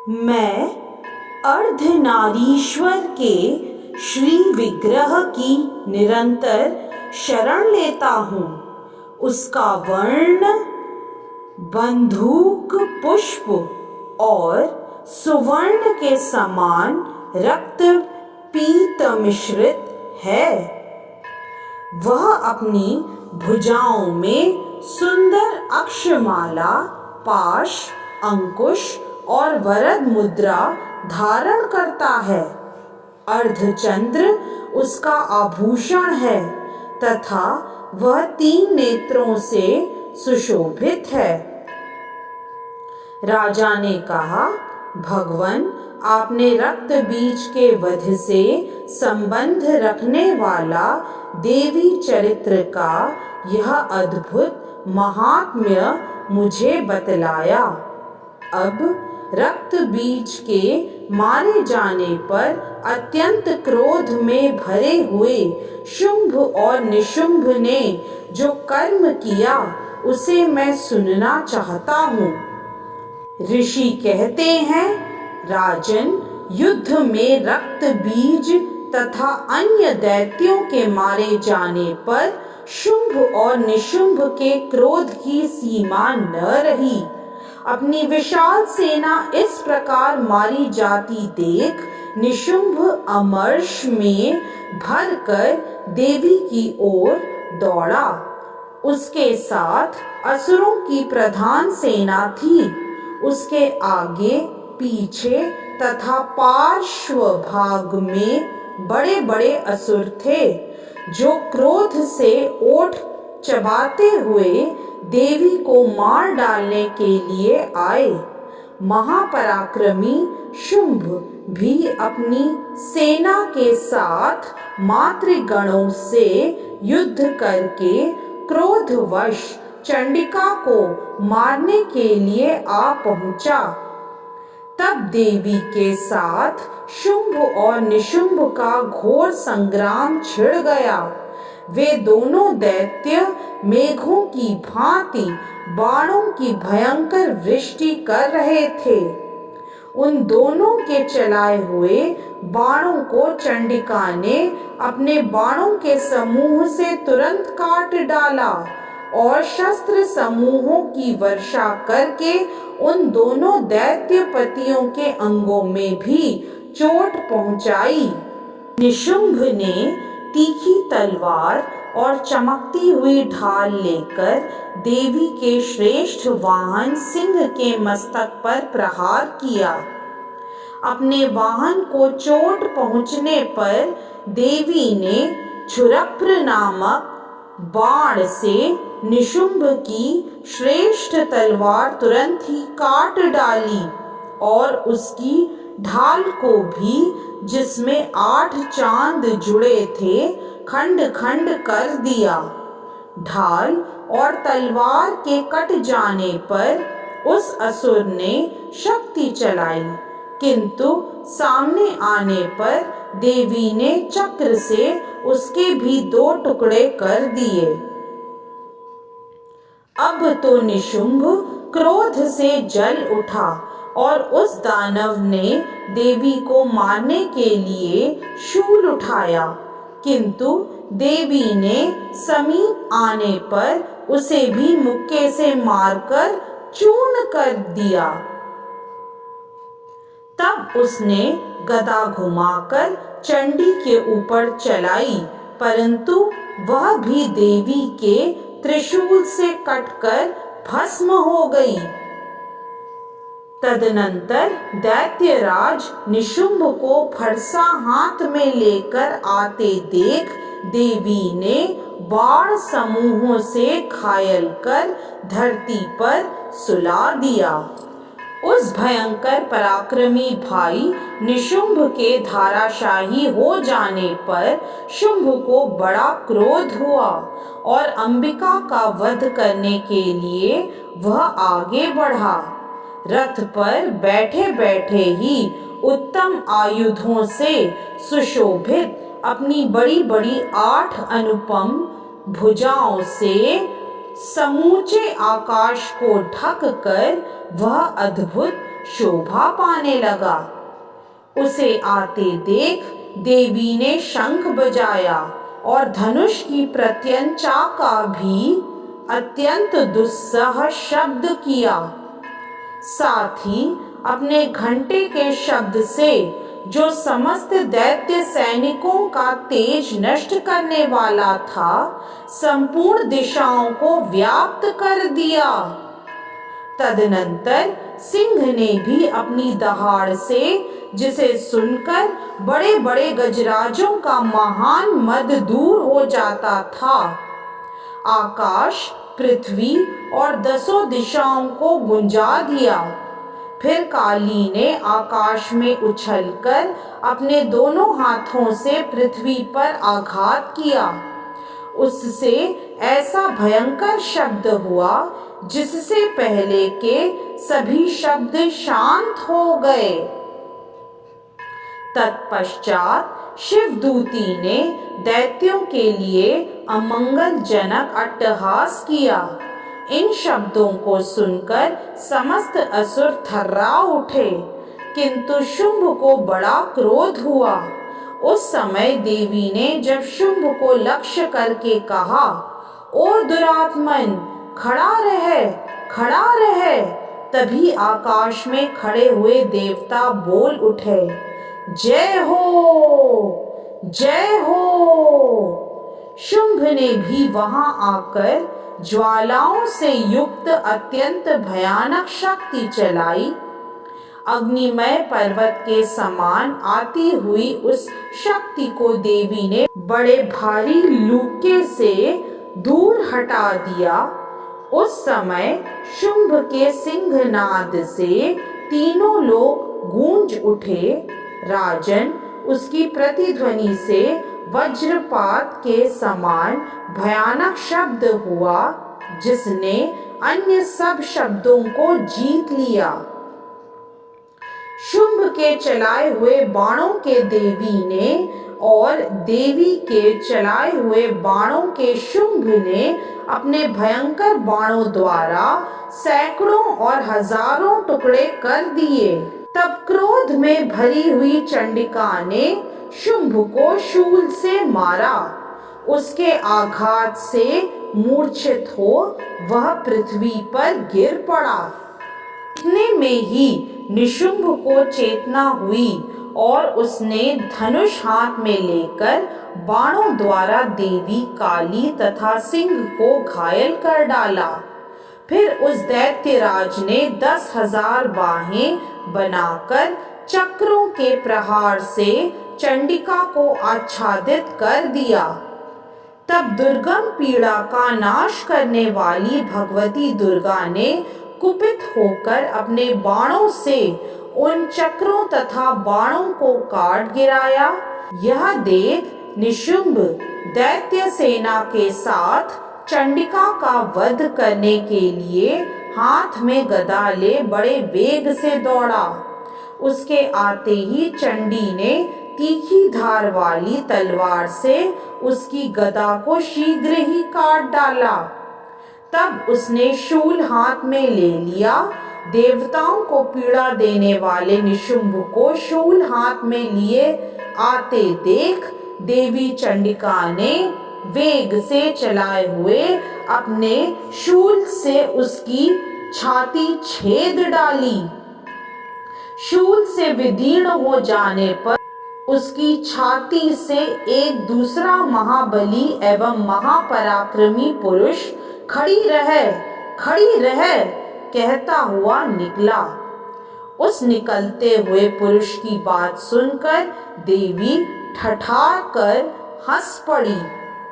मैं अर्धनारीश्वर के श्री विग्रह की निरंतर शरण लेता हूँ। उसका वर्ण बंदूक पुष्प और सुवर्ण के समान रक्त पीत मिश्रित है। वह अपनी भुजाओं में सुंदर अक्षमाला, पाश, अंकुश और वरद मुद्रा धारण करता है। अर्धचंद्र उसका आभूषण है तथा वह 3 नेत्रों से सुशोभित है। राजा ने कहा, भगवन, आपने रक्त बीज के वध से संबंध रखने वाला देवी चरित्र का यह अद्भुत महात्म्य मुझे बतलाया। अब रक्त बीज के मारे जाने पर अत्यंत क्रोध में भरे हुए शुंभ और निशुंभ ने जो कर्म किया उसे मैं सुनना चाहता हूँ। ऋषि कहते हैं, राजन, युद्ध में रक्त बीज तथा अन्य दैत्यों के मारे जाने पर शुंभ और निशुंभ के क्रोध की सीमा न रही। अपनी विशाल सेना इस प्रकार मारी जाती देख निशुंभ अमर्ष में भरकर देवी की ओर दौड़ा। उसके साथ असुरों की प्रधान सेना थी। उसके आगे, पीछे तथा पार्श्व भाग में बड़े बड़े असुर थे, जो क्रोध से ओठ चबाते हुए देवी को मार डालने के लिए आए। महापराक्रमी शुंभ भी अपनी सेना के साथ मातृगणों से युद्ध करके क्रोधवश चंडिका को मारने के लिए आ पहुंचा। तब देवी के साथ शुंभ और निशुंभ का घोर संग्राम छिड़ गया। वे दोनों दैत्य मेघों की भांति बाणों की भयंकर वृष्टि कर रहे थे। उन दोनों के चलाए हुए बाणों को चंडिका ने अपने बाणों के समूह से तुरंत काट डाला और शस्त्र समूहों की वर्षा करके उन दोनों दैत्यपतियों के अंगों में भी चोट पहुंचाई। निशुंभ ने तीखी तलवार और चमकती हुई ढाल लेकर देवी के श्रेष्ठ वाहन सिंह के मस्तक पर प्रहार किया। अपने वाहन को चोट पहुंचने पर देवी ने क्षुरप्र नामक बाण से निशुंभ की श्रेष्ठ तलवार तुरंत ही काट डाली और उसकी ढाल को भी, जिसमें 8 चांद जुड़े थे, खंड खंड कर दिया। ढाल और तलवार के कट जाने पर उस असुर ने शक्ति चलाई, किंतु सामने आने पर देवी ने चक्र से उसके भी 2 टुकड़े कर दिए। अब तो निशुंभ क्रोध से जल उठा और उस दानव ने देवी को मारने के लिए शूल उठाया, किंतु देवी ने समीप आने पर उसे भी मुक्के से मारकर चूर्ण कर दिया। तब उसने गदा घुमाकर चंडी के ऊपर चलाई, परंतु वह भी देवी के त्रिशूल से कटकर भस्म हो गई। तदनंतर दैत्यराज निशुंभ को फरसा हाथ में लेकर आते देख देवी ने बाण समूहों से घायल कर धरती पर सुला दिया। उस भयंकर पराक्रमी भाई निशुंभ के धाराशाही हो जाने पर शुंभ को बड़ा क्रोध हुआ और अंबिका का वध करने के लिए वह आगे बढ़ा। रथ पर बैठे बैठे ही उत्तम आयुधों से सुशोभित अपनी बड़ी बड़ी 8 अनुपम भुजाओं से समूचे आकाश को ढक कर वह अद्भुत शोभा पाने लगा। उसे आते देख देवी ने शंख बजाया और धनुष की प्रत्यंचा का भी अत्यंत दुस्सह शब्द किया। साथ ही अपने घंटे के शब्द से जो समस्त दैत्य सैनिकों का तेज नष्ट करने वाला था, संपूर्ण दिशाओं को व्याप्त कर दिया। तदनंतर सिंह ने भी अपनी दहाड़ से, जिसे सुनकर बड़े बड़े गजराजों का महान मद दूर हो जाता था, आकाश, पृथ्वी और 10 दिशाओं को गुंजा दिया। फिर काली ने आकाश में उछलकर अपने दोनों हाथों से पृथ्वी पर आघात किया। उससे ऐसा भयंकर शब्द हुआ जिससे पहले के सभी शब्द शांत हो गए। तत्पश्चात शिवदूती ने दैत्यों के लिए अमंगलजनक अट्टहास किया। इन शब्दों को सुनकर समस्त असुर थर्रा उठे, किंतु शुंभ को बड़ा क्रोध हुआ। उस समय देवी ने जब शुंभ को लक्ष्य करके कहा, ओ दुरात्मन, खड़ा रह, तभी आकाश में खड़े हुए देवता बोल उठे, जय हो, जय हो। शुंभ ने भी वहां आकर ज्वालाओं से युक्त अत्यंत भयानक शक्ति चलाई। अग्निमय पर्वत के समान आती हुई उस शक्ति को देवी ने बड़े भारी लूके से दूर हटा दिया। उस समय शुंभ के सिंहनाद से तीनों लोग गूंज उठे। राजन, उसकी प्रतिध्वनि से वज्रपात के समान भयानक शब्द हुआ, जिसने अन्य सब शब्दों को जीत लिया। शुंभ के चलाए हुए बाणों के देवी ने और देवी के चलाए हुए बाणों के शुंभ ने अपने भयंकर बाणों द्वारा सैकड़ों और हजारों टुकड़े कर दिए। तब क्रोध में भरी हुई चंडिका ने शुंभ को शूल से मारा। उसके आघात से मूर्छित हो वह पृथ्वी पर गिर पड़ा। इतने में ही निशुंभ को चेतना हुई और उसने धनुष हाथ में लेकर बाणों द्वारा देवी, काली तथा सिंह को घायल कर डाला। फिर उस दैत्यराज ने 10,000 बाहें बनाकर चक्रों के प्रहार से चंडिका को आच्छादित कर दिया। तब दुर्गम पीड़ा का नाश करने वाली भगवती दुर्गा ने कुपित होकर अपने बाणों से उन चक्रों तथा बाणों को काट गिराया। यह देख निशुंभ दैत्य सेना के साथ चंडिका का वध करने के लिए हाथ में गदा ले बड़े वेग से दौड़ा। उसके आते ही चंडी ने तीखी धार वाली तलवार से उसकी गदा को शीघ्र ही काट डाला। तब उसने शूल हाथ में ले लिया। देवताओं को पीड़ा देने वाले निशुंभ को शूल हाथ में लिए आते देख देवी चंडिका ने वेग से चलाए हुए अपने शूल से उसकी छाती छेद डाली। शूल से विदीर्ण हो जाने पर उसकी छाती से एक दूसरा महाबली एवं महापराक्रमी पुरुष खड़ी रह कहता हुआ निकला। उस निकलते हुए पुरुष की बात सुनकर देवी ठठार कर हंस पड़ी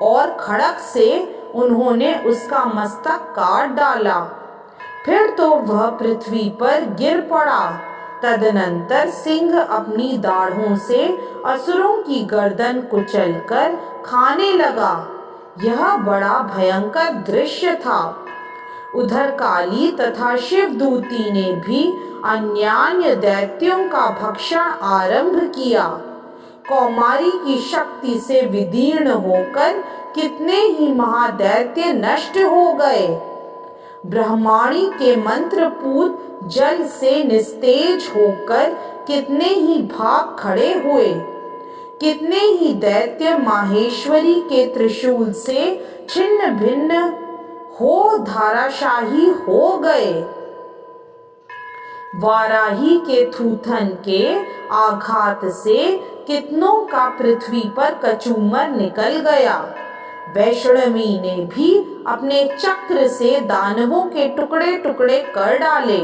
और खड़ग से उन्होंने उसका मस्तक काट डाला। फिर तो वह पृथ्वी पर गिर पड़ा। तदनंतर सिंह अपनी दाढ़ों से असुरों की गर्दन कुचलकर खाने लगा। यह बड़ा भयंकर दृश्य था। उधर काली तथा शिवदूती ने भी अन्यान्य दैत्यों का भक्षण आरंभ किया। कौमारी की शक्ति से विदीर्ण होकर कितने ही महादैत्य नष्ट हो गए। ब्रह्माणी के मंत्रपूत जल से निस्तेज होकर कितने ही भाग खड़े हुए। कितने ही दैत्य माहेश्वरी के त्रिशूल से छिन्न भिन्न हो धाराशाही हो गए। वाराही के थूथन के आघात से कितनों का पृथ्वी पर कचूमर निकल गया। वैष्णवी ने भी अपने चक्र से दानवों के टुकड़े टुकड़े कर डाले।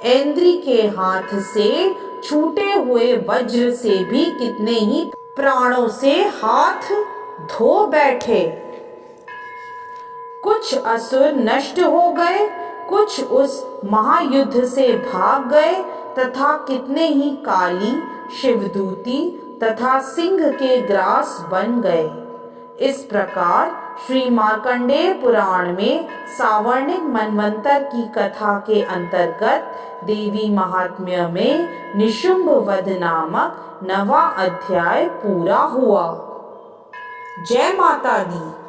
ऐन्द्री के हाथ से छूटे हुए वज्र से भी कितने ही प्राणों से हाथ धो बैठे। कुछ असुर नष्ट हो गए, कुछ उस महायुद्ध से भाग गए तथा कितने ही काली, शिवदूती तथा सिंह के ग्रास बन गए। इस प्रकार श्री मार्कंडेय पुराण में सावर्णिक मनवंतर की कथा के अंतर्गत देवी महात्म्य में निशुंभ वध नामक 9वां अध्याय पूरा हुआ। जय माता दी।